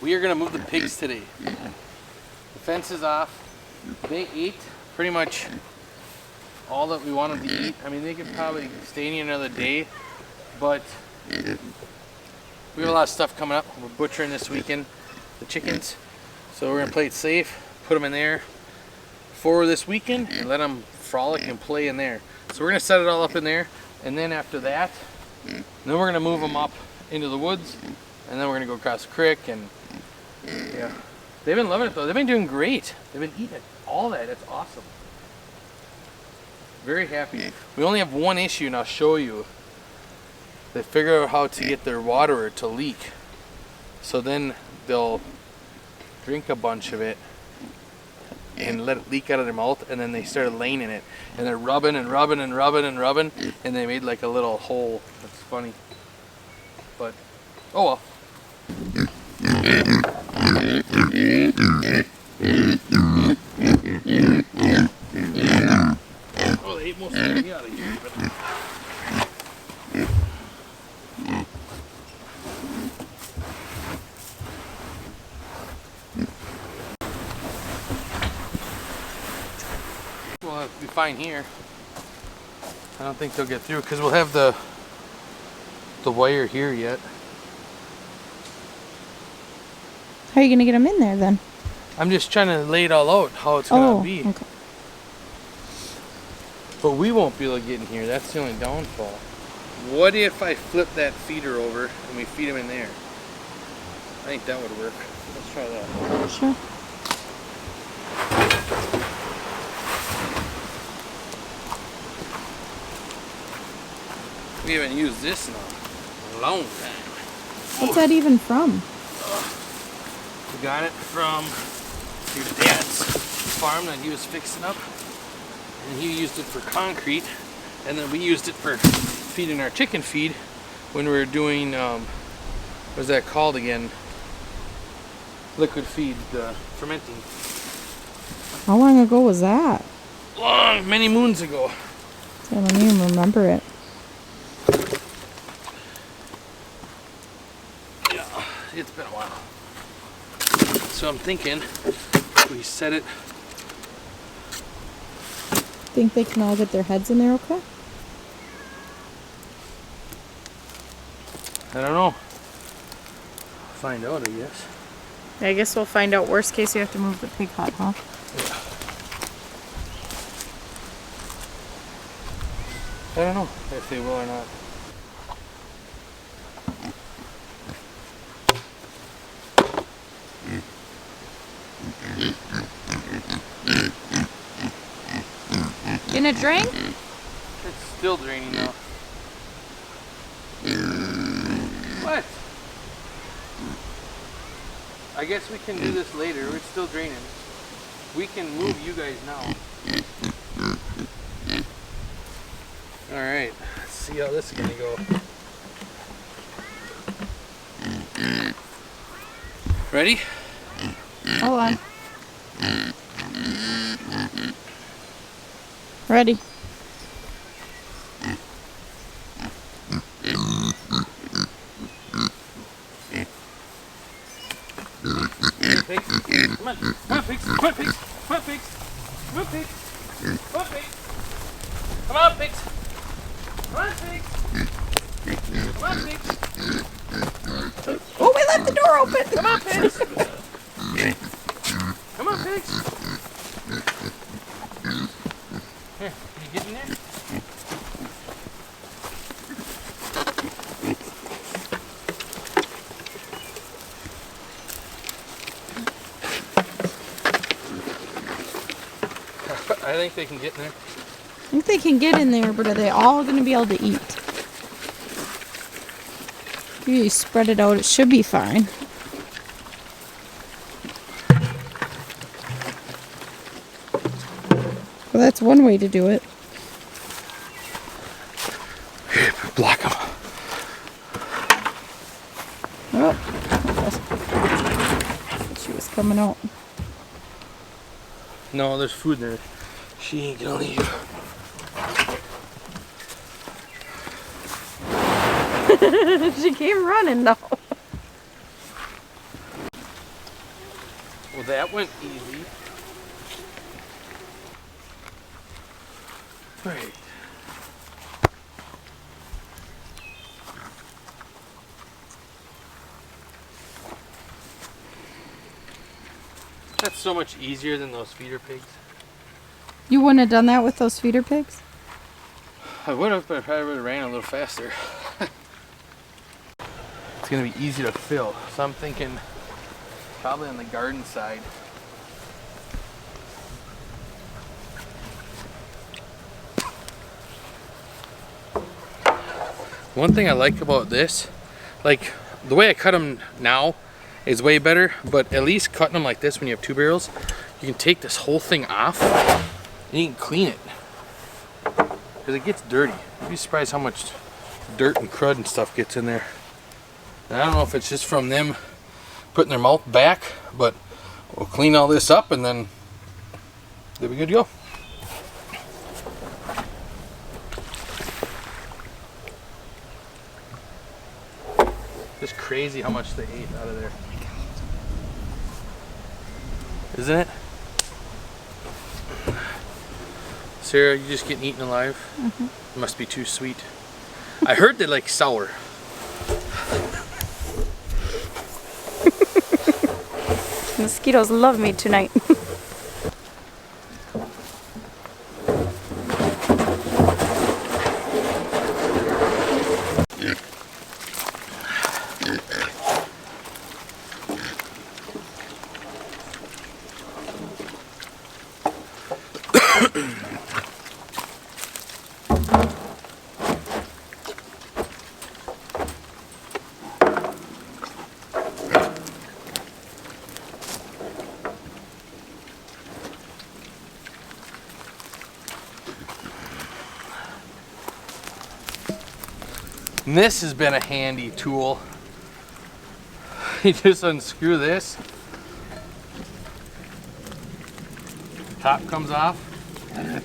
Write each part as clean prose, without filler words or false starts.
We are gonna move the pigs today. The fence is off. They ate pretty much all that we wanted to eat. I mean, they could probably stay in here another day, but we have a lot of stuff coming up. We're butchering this weekend, the chickens. So we're gonna play it safe, put them in there for this weekend and let them frolic and play in there. So we're gonna set it all up in there, and then after that, then we're gonna move them up into the woods, and then we're gonna go across the creek. And yeah, they've been loving it though. They've been doing great. They've been eating all that. It's awesome. Very happy. We only have one issue, and I'll show you. They figure out how to get their water to leak. So then they'll drink a bunch of it and let it leak out of their mouth, and then they started laying in it, and they're rubbing and rubbing and rubbing and rubbing, and they made like a little hole. That's funny. But oh well. Oh, they ate most of me out of here. But... We'll have to be fine here. I don't think they'll get through because we'll have the wire here yet. How are you gonna get them in there then? I'm just trying to lay it all out how it's gonna be. Okay. But we won't be able to get in here. That's the only downfall. What if I flip that feeder over and we feed them in there? I think that would work. Let's try that. Sure. We haven't used this in a long time. What's that even from? We got it from your dad's farm that he was fixing up. And he used it for concrete. And then we used it for feeding our chicken feed when we were doing, what's that called again? Liquid feed, fermenting. How long ago was that? Long, many moons ago. I don't even remember it. Yeah, it's been a while. So I'm thinking we set it. Think they can all get their heads in there okay? I don't know. Find out, I guess. I guess we'll find out. Worst case, you have to move the pig hut, huh? Yeah. I don't know if they will or not. Can it drain? It's still draining now. What? I guess we can do this later. It's still draining. We can move you guys now. Alright, let's see how this is gonna go. Ready? Hold on. Ready. Pigs. Come on, come on, pigs, come on, pigs, come on, pigs, come on, pigs, come on, pigs, come on, pigs, come on, pigs, come on, pigs. Oh, we left the door open. Come on, pigs. Come on, pigs. Here, can you get in there? I think they can get in there. I think they can get in there, but are they all going to be able to eat? If you spread it out, it should be fine. Well, that's one way to do it. Block them. Oh, she was coming out. No, there's food in there. She ain't gonna leave. She came running though. Well, that went easy. Right. That's so much easier than those feeder pigs. You wouldn't have done that with those feeder pigs? I would have, but I probably would have ran a little faster. It's gonna be easy to fill, so I'm thinking probably on the garden side. One thing I like about this, like the way I cut them now is way better, but at least cutting them like this when you have 2 barrels, you can take this whole thing off and you can clean it. Because it gets dirty. You'd be surprised how much dirt and crud and stuff gets in there. And I don't know if it's just from them putting their mouth back, but we'll clean all this up and then they'll be good to go. Just crazy how much they ate out of there. Isn't it? Sarah, you just getting eaten alive? Mm-hmm. It must be too sweet. I heard they like sour. Mosquitoes love me tonight. And this has been a handy tool. You just unscrew this. Top comes off. And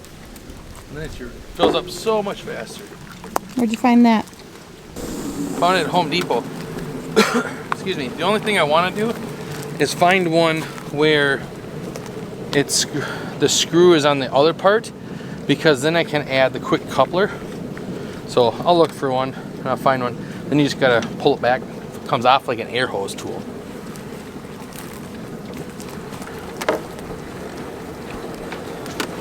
then it fills up so much faster. Where'd you find that? Found it at Home Depot. Excuse me. The only thing I want to do is find one where it's the screw is on the other part, because then I can add the quick coupler. So I'll look for one and I'll find one. Then you just gotta pull it back. It comes off like an air hose tool.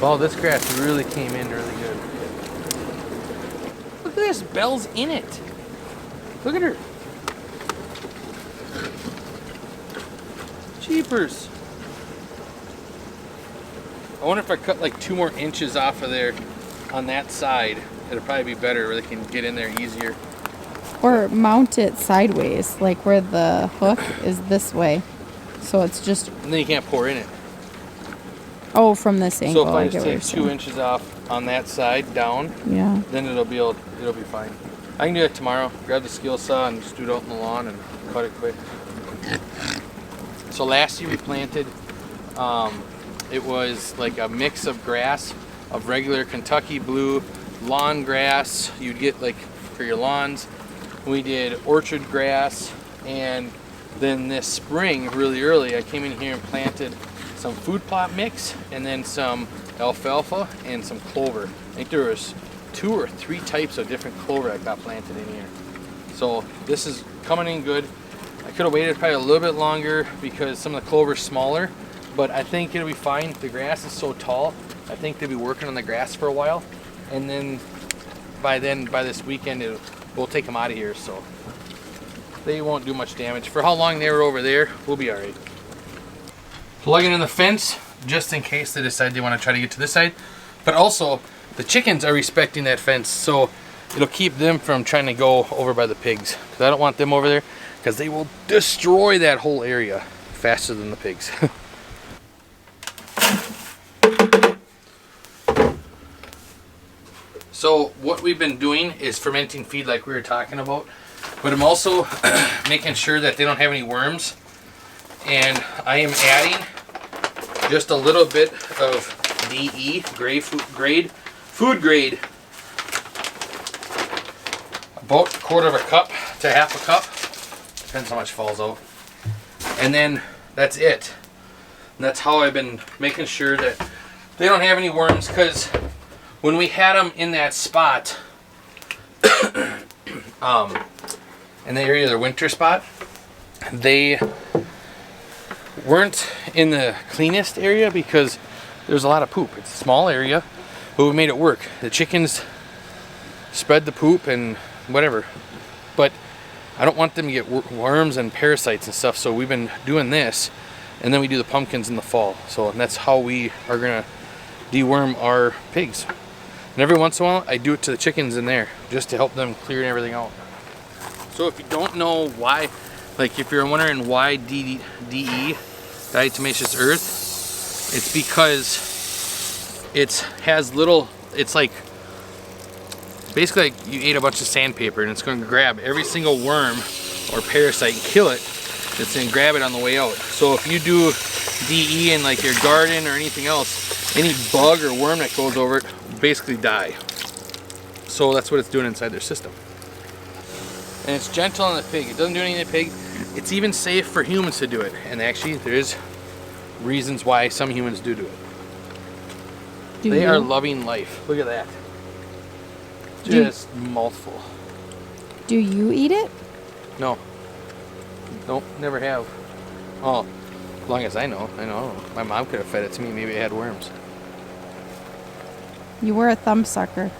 Oh, this grass really came in really good. Look at this, Belle's in it. Look at her. Jeepers. I wonder if I cut like 2 more inches off of there on that side, it'll probably be better where they can get in there easier. Or mount it sideways, like where the hook is this way. So it's just... And then you can't pour in it. Oh, from this angle. So if I just take 2 inches off on that side down, yeah, then it'll be fine. I can do it tomorrow. Grab the skill saw and just do it out in the lawn and cut it quick. So last year we planted, it was like a mix of grass, of regular Kentucky blue, lawn grass you'd get like for your lawns. We did orchard grass, and then this spring, really early, I came in here and planted some food plot mix, and then some alfalfa and some clover. I think there was 2 or 3 types of different clover I got planted in here. So this is coming in good. I could have waited probably a little bit longer because some of the clover's smaller, but I think it'll be fine. The grass is so tall, I think they'll be working on the grass for a while, and then by this weekend we'll take them out of here, so they won't do much damage. For how long they were over there, we'll be all right. Plugging in the fence just in case they decide they want to try to get to this side, but also the chickens are respecting that fence, so it'll keep them from trying to go over by the pigs, because I don't want them over there, because they will destroy that whole area faster than the pigs. So what we've been doing is fermenting feed like we were talking about, but I'm also making sure that they don't have any worms, and I am adding just a little bit of DE, food grade, about 1/4 cup to 1/2 cup, depends how much falls out, and then that's it. And that's how I've been making sure that they don't have any worms, because when we had them in that spot, in the area of their winter spot, they weren't in the cleanest area because there's a lot of poop. It's a small area, but we made it work. The chickens spread the poop and whatever, but I don't want them to get worms and parasites and stuff, so we've been doing this, and then we do the pumpkins in the fall. So that's how we are gonna deworm our pigs. And every once in a while I do it to the chickens in there just to help them clear everything out. So if you don't know why, like if you're wondering why DE, diatomaceous earth, it's because it has little, it's like basically like you ate a bunch of sandpaper and it's going to grab every single worm or parasite and kill it. It's going to grab it on the way out. So if you do DE in like your garden or anything else, any bug or worm that goes over it will basically die. So that's what it's doing inside their system. And it's gentle on the pig. It doesn't do anything to the pig. It's even safe for humans to do it. And actually there is reasons why some humans do it. They are loving life. Look at that. Just mouthful. Do you eat it? No. Nope, never have. Oh, as long as I know. My mom could have fed it to me. Maybe it had worms. You were a thumb sucker.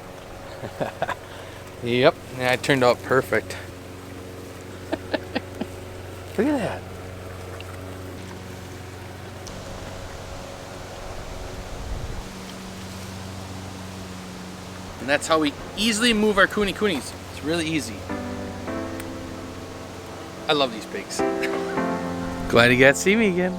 Yep, yeah, it turned out perfect. Look at that. And that's how we easily move our KuneKunes. It's really easy. I love these pigs. Glad you got to see me again.